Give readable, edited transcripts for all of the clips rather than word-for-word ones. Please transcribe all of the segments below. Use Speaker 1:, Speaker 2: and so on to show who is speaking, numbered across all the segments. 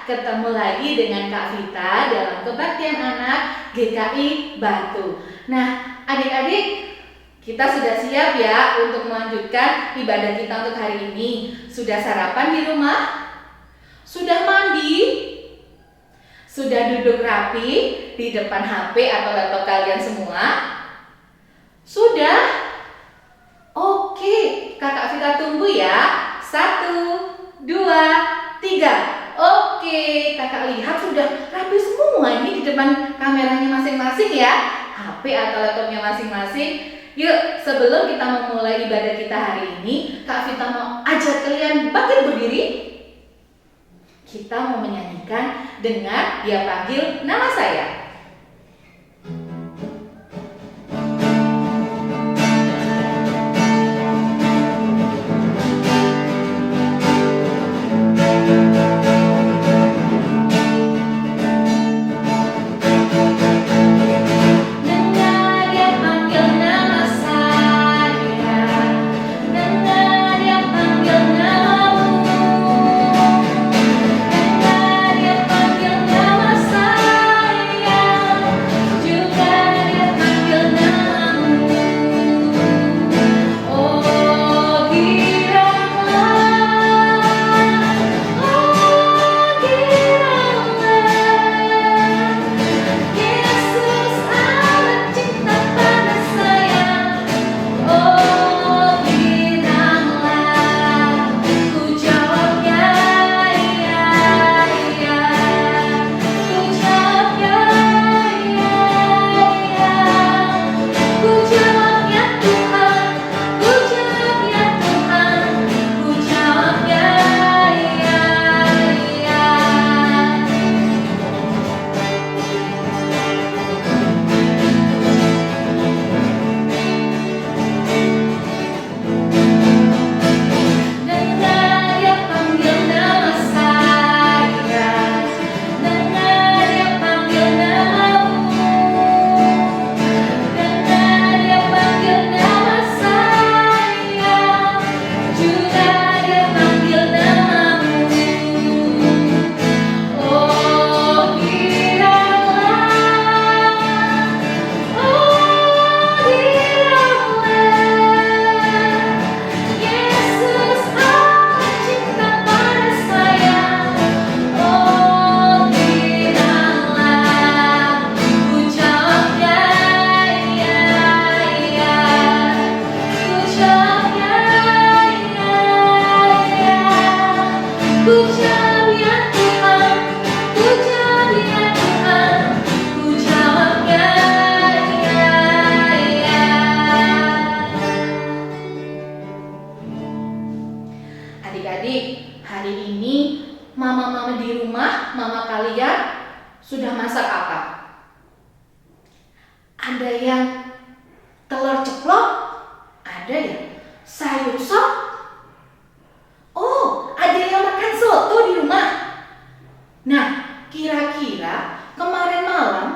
Speaker 1: ketemu lagi dengan Kak Vita dalam Kebaktian Anak GKI Batu. Nah, adik-adik, kita sudah siap ya untuk melanjutkan ibadah kita untuk hari ini. Sudah sarapan di rumah? Sudah mandi? Sudah duduk rapi di depan HP atau laptop kalian semua? Sudah? Oke, Kakak Vita tunggu ya. 1, 2, 3. Oke, Kakak lihat sudah rapi semua ini di depan kameranya masing-masing ya. HP atau laptopnya masing-masing. Yuk, sebelum kita memulai ibadah kita hari ini, Kak Vita mau ajak kalian bangkit berdiri. Kita mau menyanyikan Dengar Dia Panggil Nama Saya. Adik-adik, hari ini mama-mama di rumah, mama kalian sudah masak apa? Ada yang telur ceplok? Ada ya? Sayur sop? Oh, ada yang makan soto di rumah? Nah, kira-kira kemarin malam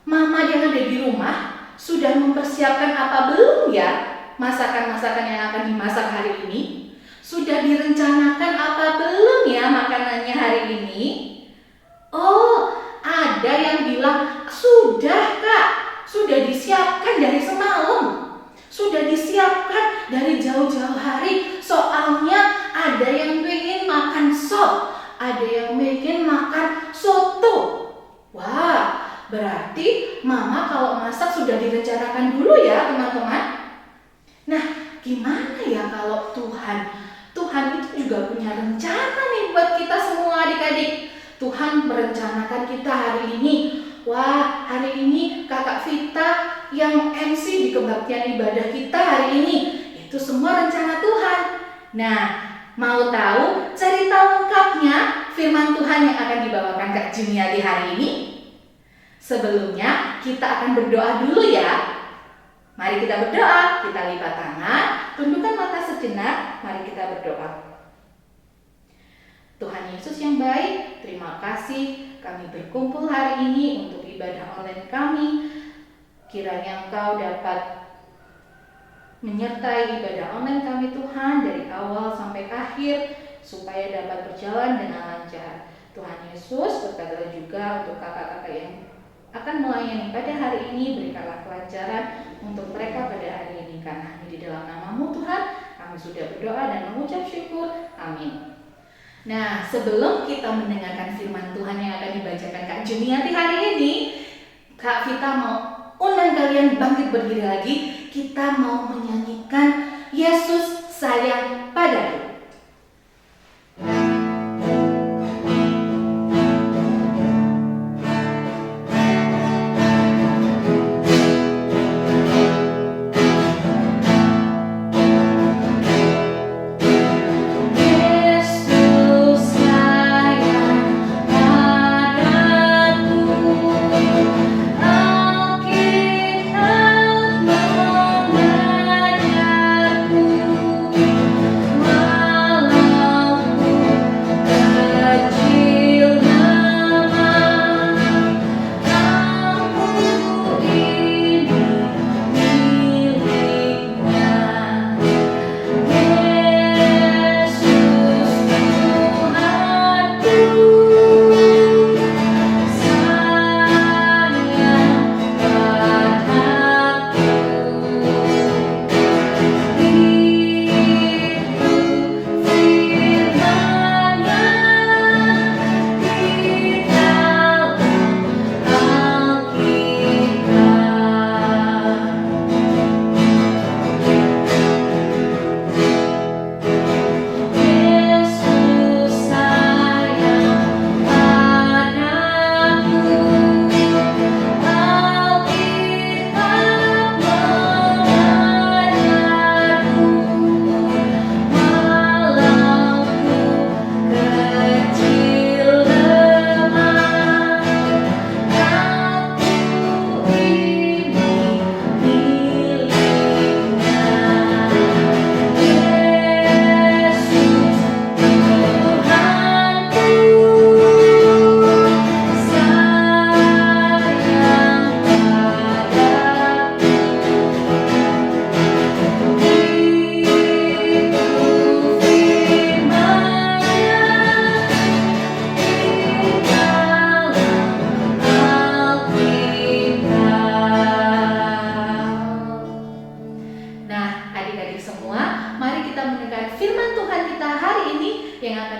Speaker 1: mama yang ada di rumah sudah mempersiapkan apa belum ya masakan-masakan yang akan dimasak hari ini? Sudah direncanakan apa belum ya makanannya hari ini? Oh, ada yang bilang sudah Kak, sudah disiapkan dari semalam. Sudah disiapkan dari jauh-jauh hari. Soalnya ada yang pengen makan sop, ada yang pengen makan soto. Wah, berarti mama kalau masak sudah direncanakan dulu ya teman-teman. Nah, gimana ya kalau Tuhan itu juga punya rencana nih buat kita semua adik-adik. Tuhan merencanakan kita hari ini. Wah, hari ini Kakak Vita yang MC di kebaktian ibadah kita hari ini. Itu semua rencana Tuhan. Nah, mau tahu cerita lengkapnya firman Tuhan yang akan dibawakan Kak Junia di hari ini? Sebelumnya kita akan berdoa dulu ya. Mari kita berdoa, kita lipat tangan, tundukkan mata sejenak, mari kita berdoa. Tuhan Yesus yang baik, terima kasih kami berkumpul hari ini untuk ibadah online kami. Kiranya Engkau dapat menyertai ibadah online kami Tuhan dari awal sampai akhir, supaya dapat berjalan dengan lancar. Tuhan Yesus berkatalah juga untuk kakak-kakak yang akan melayani pada hari ini, berikanlah kelancaran untuk mereka pada hari ini, karena hanya di dalam nama-Mu Tuhan kami sudah berdoa dan mengucap syukur. Amin. Nah, sebelum kita mendengarkan firman Tuhan yang akan dibacakan Kak Juniati hari ini, Kak Vita mau undang kalian bangkit berdiri lagi. Kita mau menyanyikan Yesus sayang padaku.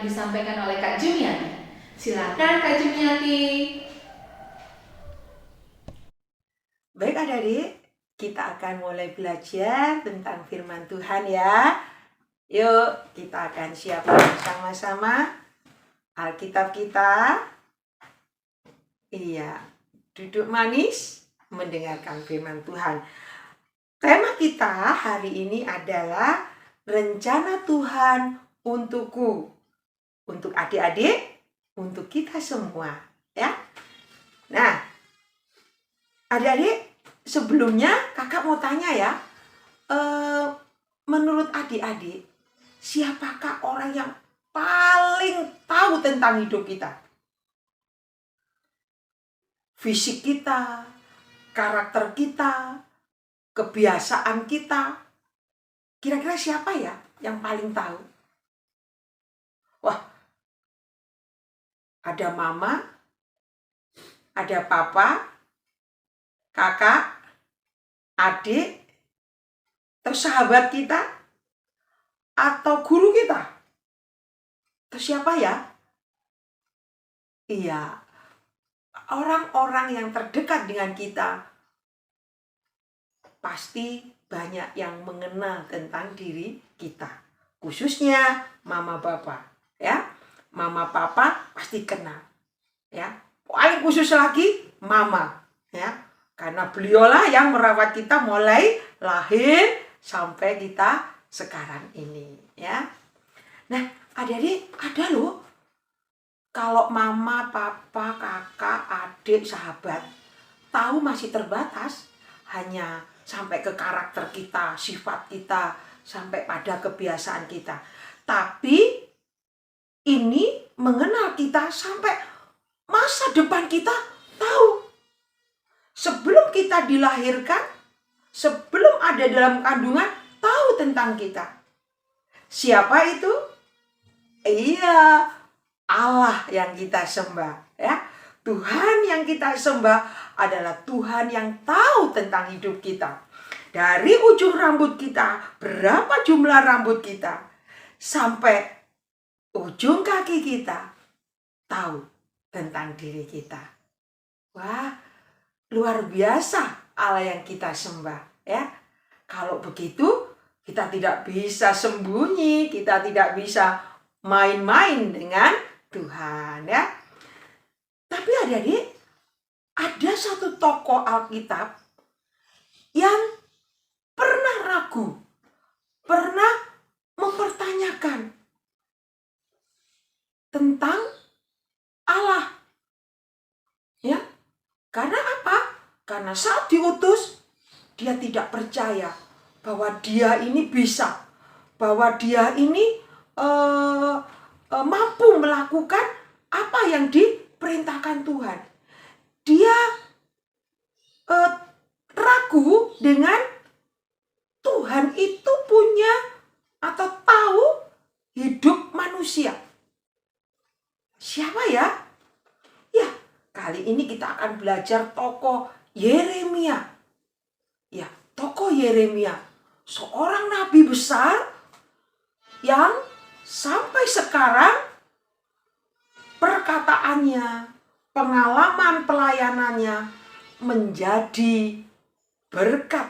Speaker 1: Disampaikan oleh Kak Juniati. Silakan Kak Juniati.
Speaker 2: Baik adik-adik, kita akan mulai belajar tentang firman Tuhan ya. Yuk, kita akan siapkan sama-sama Alkitab kita. Iya, duduk manis mendengarkan firman Tuhan. Tema kita hari ini adalah rencana Tuhan untukku. Untuk adik-adik, untuk kita semua, ya. Nah, adik-adik, sebelumnya kakak mau tanya ya, menurut adik-adik, siapakah orang yang paling tahu tentang hidup kita? Fisik kita, karakter kita, kebiasaan kita. Kira-kira siapa ya yang paling tahu? Wah, ada mama, ada papa, kakak, adik, atau sahabat kita, atau guru kita. Atau siapa ya? Iya, orang-orang yang terdekat dengan kita. Pasti banyak yang mengenal tentang diri kita. Khususnya mama papa, ya. Mama papa pasti kenal, ya. Paling khusus lagi mama, ya. Karena beliaulah yang merawat kita mulai lahir sampai kita sekarang ini, ya. Nah, adik-adik, ada loh. Kalau mama, papa, kakak, adik, sahabat tahu masih terbatas, hanya sampai ke karakter kita, sifat kita, sampai pada kebiasaan kita. Tapi ini mengenal kita sampai masa depan kita tahu. Sebelum kita dilahirkan, sebelum ada dalam kandungan, tahu tentang kita. Siapa itu? Iya, Allah yang kita sembah, ya. Tuhan yang kita sembah adalah Tuhan yang tahu tentang hidup kita. Dari ujung rambut kita, berapa jumlah rambut kita, sampai ujung kaki kita, tahu tentang diri kita. Wah, luar biasa Allah yang kita sembah, ya. Kalau begitu, kita tidak bisa sembunyi, kita tidak bisa main-main dengan Tuhan, ya. Tapi adik-adik, ada satu tokoh Alkitab yang pernah ragu, pernah mempertanyakan tentang Allah. Ya. Karena apa? Karena saat diutus, dia tidak percaya bahwa dia ini bisa, bahwa dia ini mampu melakukan apa yang diperintahkan Tuhan. Dia ragu dengan Tuhan itu punya atau tahu hidup manusia. Siapa ya? Ya, kali ini kita akan belajar tokoh Yeremia. Ya, tokoh Yeremia, seorang nabi besar yang sampai sekarang perkataannya, pengalaman pelayanannya menjadi berkat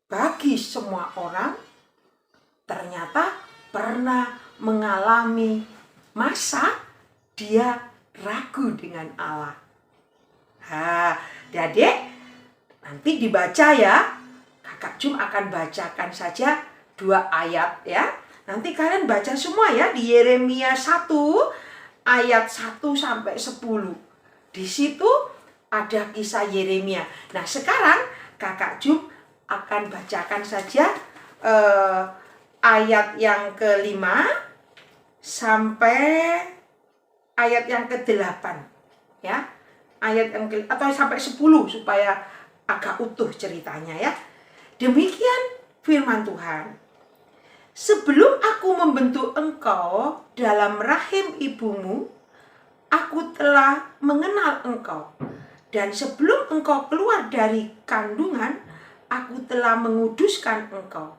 Speaker 2: bagi semua orang. Ternyata pernah mengalami masa dia ragu dengan Allah. Adik, nanti dibaca ya. Kakak Jum akan bacakan saja 2 ayat ya. Nanti kalian baca semua ya di Yeremia 1 ayat 1 sampai 10. Di situ ada kisah Yeremia. Nah, sekarang Kakak Jum akan bacakan saja ayat yang ke-5 sampai ayat yang ke-8 ya. Ayat yang atau sampai 10 supaya agak utuh ceritanya ya. Demikian firman Tuhan. Sebelum aku membentuk engkau dalam rahim ibumu, aku telah mengenal engkau. Dan sebelum engkau keluar dari kandungan, aku telah menguduskan engkau.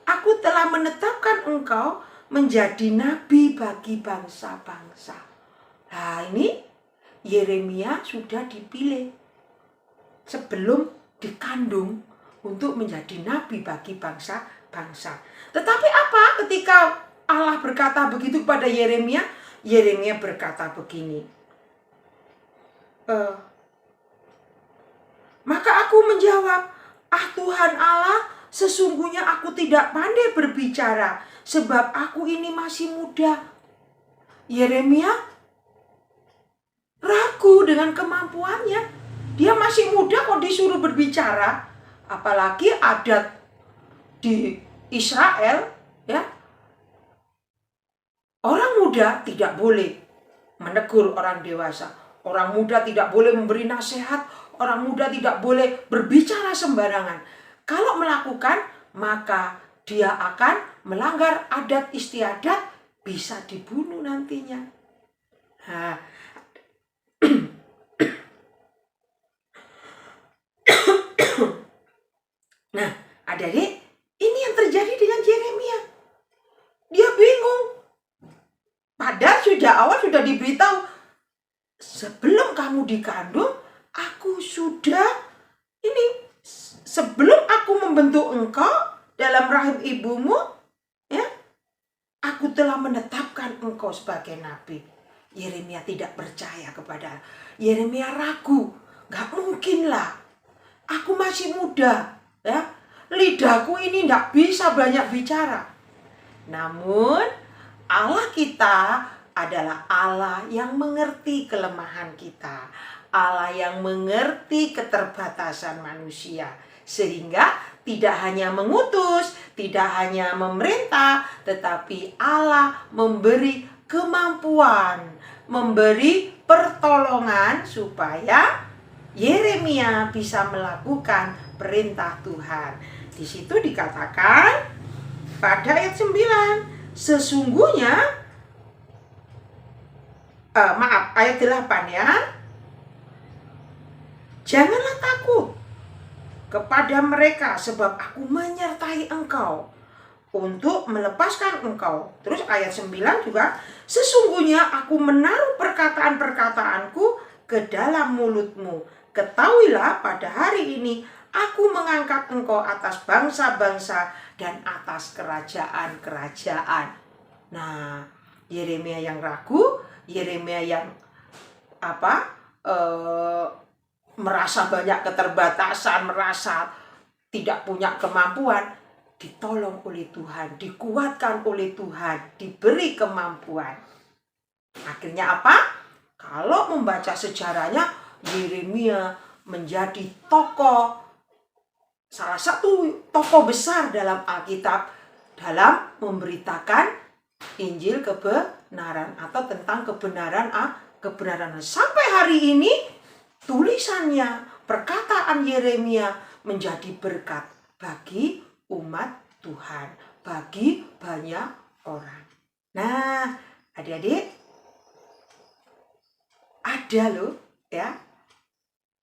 Speaker 2: Aku telah menetapkan engkau menjadi nabi bagi bangsa-bangsa. Nah, ini Yeremia sudah dipilih sebelum dikandung untuk menjadi nabi bagi bangsa-bangsa. Tetapi apa ketika Allah berkata begitu kepada Yeremia? Yeremia berkata begini. Maka aku menjawab, Tuhan Allah, sesungguhnya aku tidak pandai berbicara, sebab aku ini masih muda. Yeremia ragu dengan kemampuannya. Dia masih muda kok disuruh berbicara. Apalagi adat di Israel, ya. Orang muda tidak boleh menegur orang dewasa. Orang muda tidak boleh memberi nasihat. Orang muda tidak boleh berbicara sembarangan. Kalau melakukan, maka dia akan melanggar adat istiadat, bisa dibunuh nantinya. Nah, adik-adik, ini yang terjadi dengan Yeremia. Dia bingung. Padahal sudah diberitahu, sebelum kamu dikandung, aku sudah sebelum aku membentuk engkau dalam rahim ibumu, ya, aku telah menetapkan engkau sebagai nabi. Yeremia tidak percaya kepada Yeremia, ragu. Gak mungkin lah. Aku masih muda, ya. Lidahku ini tidak bisa banyak bicara. Namun Allah kita adalah Allah yang mengerti kelemahan kita. Allah yang mengerti keterbatasan manusia. Sehingga tidak hanya mengutus, tidak hanya memerintah, tetapi Allah memberi kemampuan, memberi pertolongan supaya Yeremia bisa melakukan perintah Tuhan. Di situ dikatakan pada ayat 9, sesungguhnya ayat 8 ya. Janganlah takut kepada mereka, sebab aku menyertai engkau untuk melepaskan engkau. Terus ayat 9 juga, sesungguhnya aku menaruh perkataan-perkataanku ke dalam mulutmu. Ketahuilah pada hari ini aku mengangkat engkau atas bangsa-bangsa dan atas kerajaan-kerajaan. Nah, Yeremia yang ragu, Yeremia yang merasa banyak keterbatasan, merasa tidak punya kemampuan, ditolong oleh Tuhan, dikuatkan oleh Tuhan, diberi kemampuan. Akhirnya apa? Kalau membaca sejarahnya, Yeremia menjadi salah satu tokoh besar dalam Alkitab dalam memberitakan Injil kebenaran atau tentang kebenaran. Sampai hari ini tulisannya, perkataan Yeremia menjadi berkat bagi umat Tuhan, bagi banyak orang. Nah, adik-adik, ada loh ya.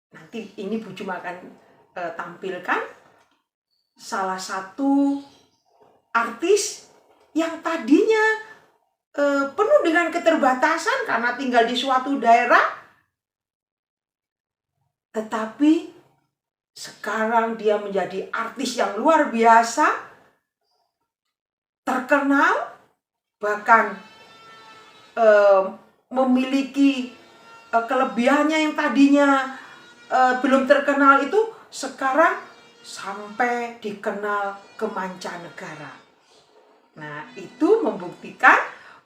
Speaker 2: Nanti ini Bu Juma akan tampilkan salah satu artis yang tadinya penuh dengan keterbatasan karena tinggal di suatu daerah, tetapi sekarang dia menjadi artis yang luar biasa, terkenal, bahkan memiliki kelebihannya yang tadinya belum terkenal itu sekarang sampai dikenal ke mancanegara. Nah, itu membuktikan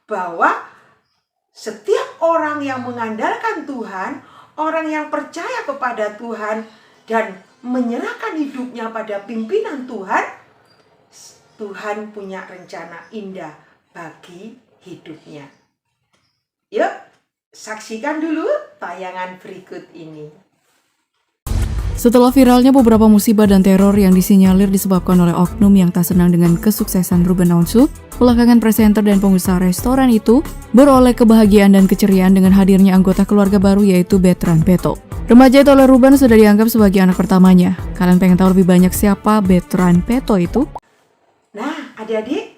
Speaker 2: bahwa setiap orang yang mengandalkan Tuhan, orang yang percaya kepada Tuhan dan menyerahkan hidupnya pada pimpinan Tuhan, Tuhan punya rencana indah bagi hidupnya. Yuk, saksikan dulu tayangan berikut ini.
Speaker 3: Setelah viralnya beberapa musibah dan teror yang disinyalir disebabkan oleh oknum yang tak senang dengan kesuksesan Ruben Onsu, belakangan presenter dan pengusaha restoran itu beroleh kebahagiaan dan keceriaan dengan hadirnya anggota keluarga baru yaitu Bertrand Peto. Remaja itu oleh Ruben sudah dianggap sebagai anak pertamanya. Kalian pengen tahu lebih banyak siapa Bertrand Peto itu?
Speaker 2: Nah, adik-adik,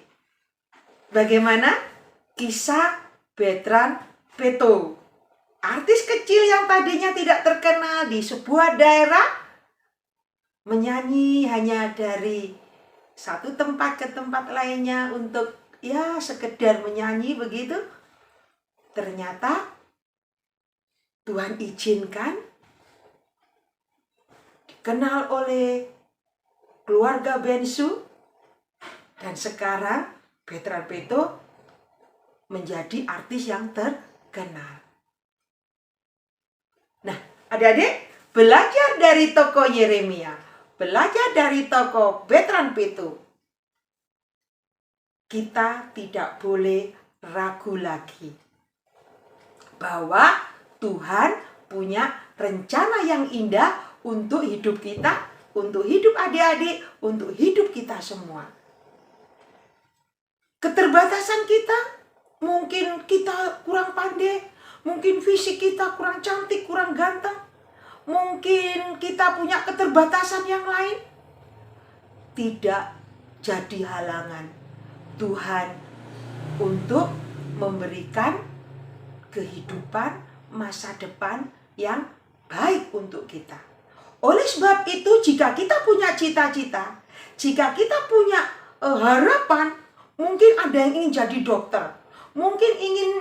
Speaker 2: bagaimana kisah Bertrand Peto? Artis kecil yang tadinya tidak terkenal di sebuah daerah, menyanyi hanya dari satu tempat ke tempat lainnya untuk ya sekedar menyanyi begitu. Ternyata Tuhan izinkan dikenal oleh keluarga Bensu, dan sekarang Bertrand Peto menjadi artis yang terkenal. Nah, adik-adik, belajar dari tokoh Yeremia, belajar dari tokoh Bertrand Peto, kita tidak boleh ragu lagi bahwa Tuhan punya rencana yang indah untuk hidup kita, untuk hidup adik-adik, untuk hidup kita semua. Keterbatasan kita, mungkin kita kurang pandai, mungkin fisik kita kurang cantik, kurang ganteng, mungkin kita punya keterbatasan yang lain, tidak jadi halangan Tuhan untuk memberikan kehidupan masa depan yang baik untuk kita. Oleh sebab itu, jika kita punya cita-cita, jika kita punya harapan, mungkin ada yang ingin jadi dokter, mungkin ingin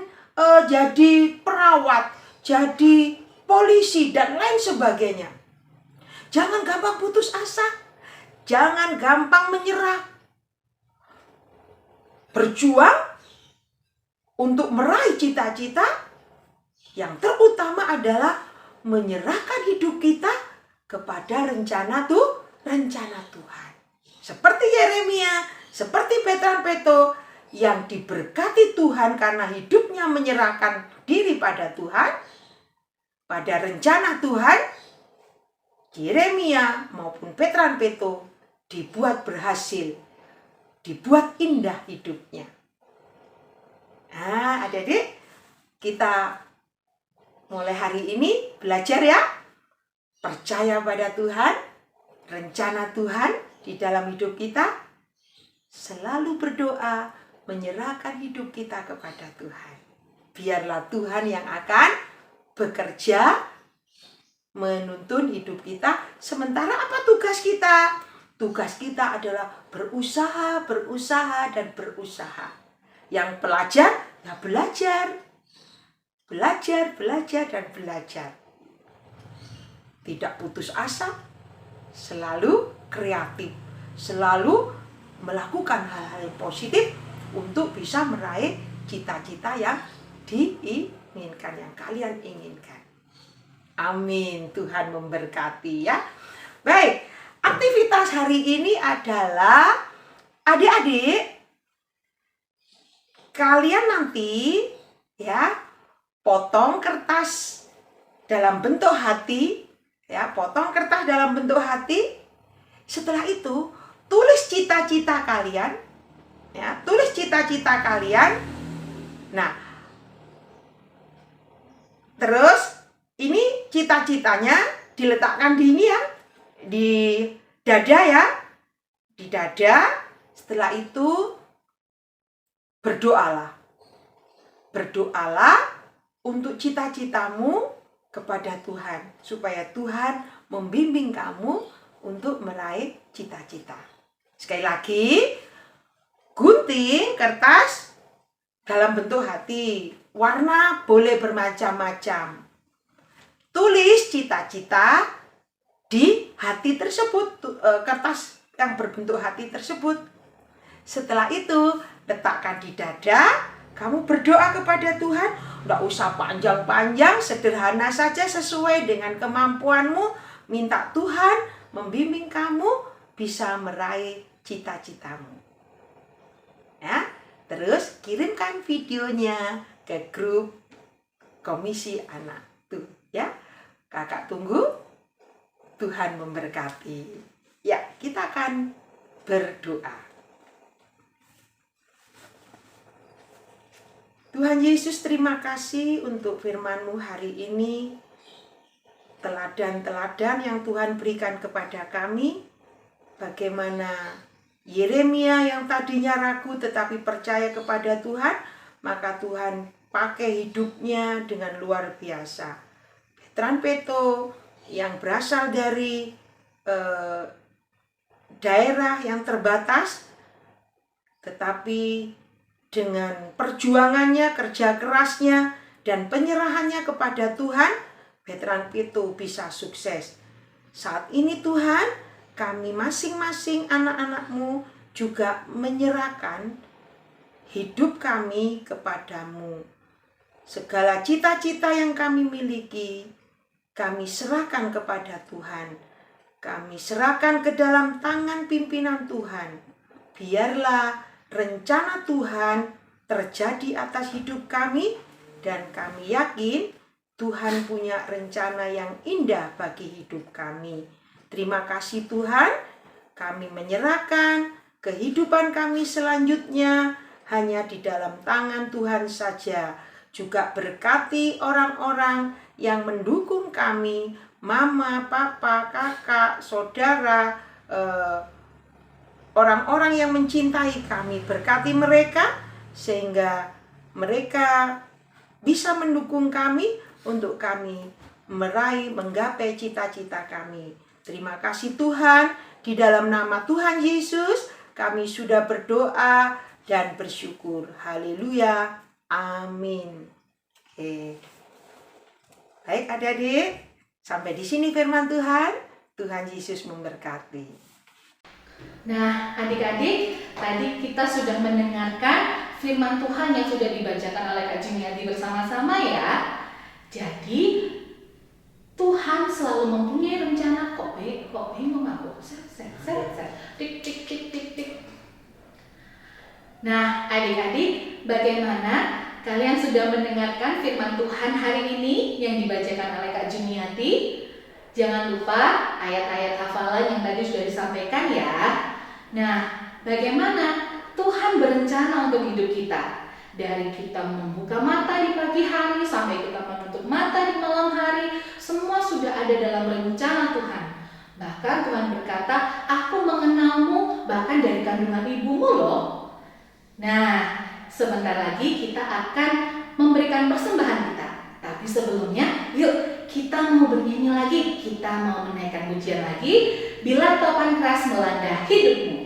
Speaker 2: jadi perawat, jadi polisi, dan lain sebagainya. Jangan gampang putus asa, jangan gampang menyerah. Berjuang untuk meraih cita-cita, yang terutama adalah menyerahkan hidup kita kepada rencana Tuhan. Seperti Yeremia, seperti Bertrand Peto, yang diberkati Tuhan karena hidupnya menyerahkan diri pada Tuhan, pada rencana Tuhan. Yeremia maupun Bertrand Peto dibuat berhasil, dibuat indah hidupnya. Nah, adik-adik, kita mulai hari ini belajar ya. Percaya pada Tuhan, rencana Tuhan di dalam hidup kita. Selalu berdoa, menyerahkan hidup kita kepada Tuhan. Biarlah Tuhan yang akan bekerja, menuntun hidup kita. Sementara apa tugas kita? Tugas kita adalah berusaha, dan berusaha. Yang pelajar, ya belajar. Belajar, dan belajar. Tidak putus asa, selalu kreatif, selalu melakukan hal-hal positif untuk bisa meraih cita-cita yang diinginkan, yang kalian inginkan. Amin. Tuhan memberkati ya. Baik, aktivitas hari ini adalah adik-adik, kalian nanti ya potong kertas dalam bentuk hati, ya, potong kertas dalam bentuk hati. Setelah itu, tulis cita-cita kalian, ya, tulis cita-cita kalian. Nah, terus ini cita-citanya diletakkan di ini ya, di dada ya, di dada. Setelah itu berdoalah untuk cita-citamu kepada Tuhan, supaya Tuhan membimbing kamu untuk meraih cita-cita. Sekali lagi, gunting kertas dalam bentuk hati, warna boleh bermacam-macam. Tulis cita-cita di hati tersebut, kertas yang berbentuk hati tersebut. Setelah itu, letakkan di dada. Kamu berdoa kepada Tuhan, tidak usah panjang-panjang, sederhana saja sesuai dengan kemampuanmu. Minta Tuhan membimbing kamu bisa meraih cita-citamu. Ya, terus kirimkan videonya ke grup Komisi Anak tuh, ya. Kakak tunggu. Tuhan memberkati. Ya, kita akan berdoa. Tuhan Yesus, terima kasih untuk firman-Mu hari ini. Teladan-teladan yang Tuhan berikan kepada kami. Bagaimana Yeremia yang tadinya ragu tetapi percaya kepada Tuhan, maka Tuhan pakai hidupnya dengan luar biasa. Veteran Peto yang berasal dari daerah yang terbatas, tetapi dengan perjuangannya, kerja kerasnya, dan penyerahannya kepada Tuhan, Veteran Peto bisa sukses. Saat ini Tuhan, kami masing-masing anak-anak-Mu juga menyerahkan hidup kami kepadamu. Segala cita-cita yang kami miliki, kami serahkan kepada Tuhan. Kami serahkan ke dalam tangan pimpinan Tuhan. Biarlah rencana Tuhan terjadi atas hidup kami, dan kami yakin Tuhan punya rencana yang indah bagi hidup kami. Terima kasih Tuhan, kami menyerahkan kehidupan kami selanjutnya hanya di dalam tangan Tuhan saja. Juga berkati orang-orang yang mendukung kami, mama, papa, kakak, saudara, orang-orang yang mencintai kami. Berkati mereka sehingga mereka bisa mendukung kami untuk kami menggapai cita-cita kami. Terima kasih Tuhan, di dalam nama Tuhan Yesus kami sudah berdoa dan bersyukur. Haleluya. Amin. Oke. Baik adik-adik, sampai di sini firman Tuhan. Tuhan Yesus memberkati.
Speaker 1: Nah, adik-adik, tadi kita sudah mendengarkan firman Tuhan yang sudah dibacakan oleh Kak Juniadi bersama-sama ya. Jadi, Tuhan selalu mempunyai rencana. Kok bingung aku? Tik. Nah, adik-adik, bagaimana kalian sudah mendengarkan firman Tuhan hari ini yang dibacakan oleh Kak Juniati? Jangan lupa ayat-ayat hafalan yang tadi sudah disampaikan ya. Nah, bagaimana Tuhan berencana untuk hidup kita? Dari kita membuka mata di pagi hari sampai kita menutup mata di malam hari, semua sudah ada dalam rencana Tuhan. Bahkan Tuhan berkata, aku mengenalmu bahkan dari kandungan ibumu loh. Nah, sebentar lagi kita akan memberikan persembahan kita. Tapi sebelumnya, yuk kita mau bernyanyi lagi. Kita mau menaikkan pujian lagi. Bila topan keras melanda hidupmu.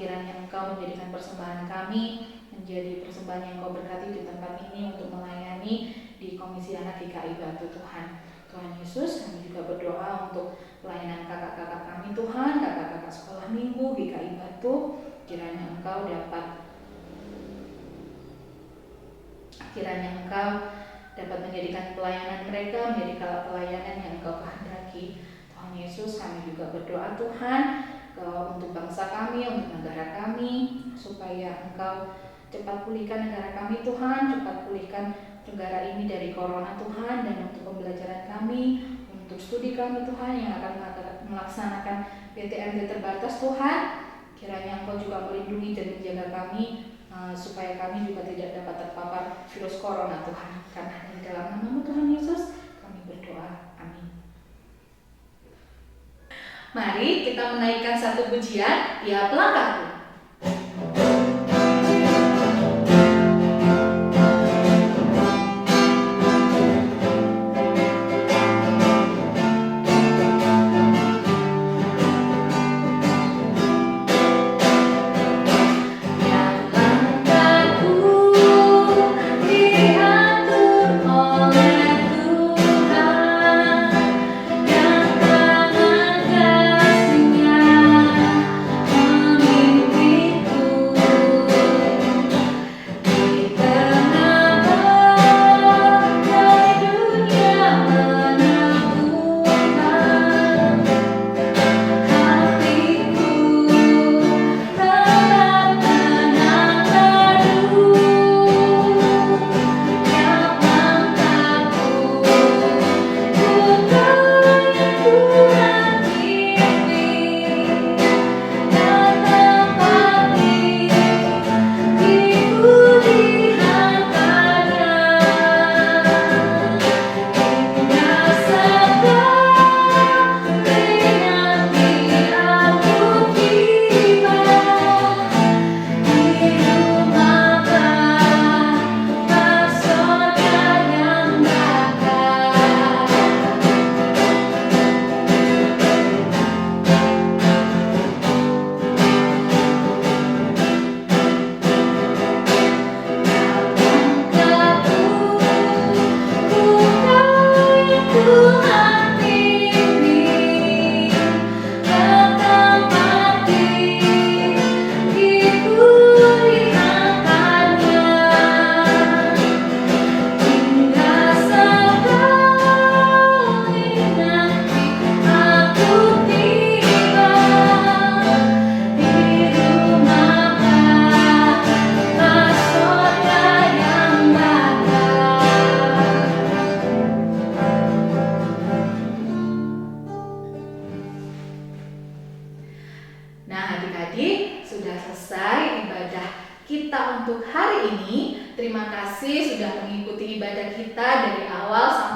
Speaker 1: Kiranya Engkau menjadikan persembahan kami menjadi persembahan yang Engkau berkati di tempat ini untuk melayani di Komisi Anak GKI Batu Tuhan. Tuhan Yesus, kami juga berdoa untuk pelayanan kakak-kakak kami Tuhan, kakak-kakak sekolah minggu GKI Batu. Kiranya Engkau dapat menjadikan pelayanan mereka menjadi pelayanan yang Engkau kehendaki. Tuhan Yesus, kami juga berdoa Tuhan untuk bangsa kami, untuk negara kami, supaya Engkau cepat pulihkan negara kami Tuhan, cepat pulihkan negara ini dari corona Tuhan, dan untuk pembelajaran kami, untuk studi kami Tuhan yang akan melaksanakan PTMT terbatas Tuhan. Kiranya Engkau juga melindungi dan menjaga kami, supaya kami juga tidak dapat terpapar virus corona Tuhan. Karena di dalam nama-Mu Tuhan Yesus kami berdoa, amin. Mari kita menaikkan satu pujian, Tiap Langkahku.
Speaker 4: Yang tangan kasih-Nya
Speaker 1: kasih sudah mengikuti ibadah kita dari awal sampai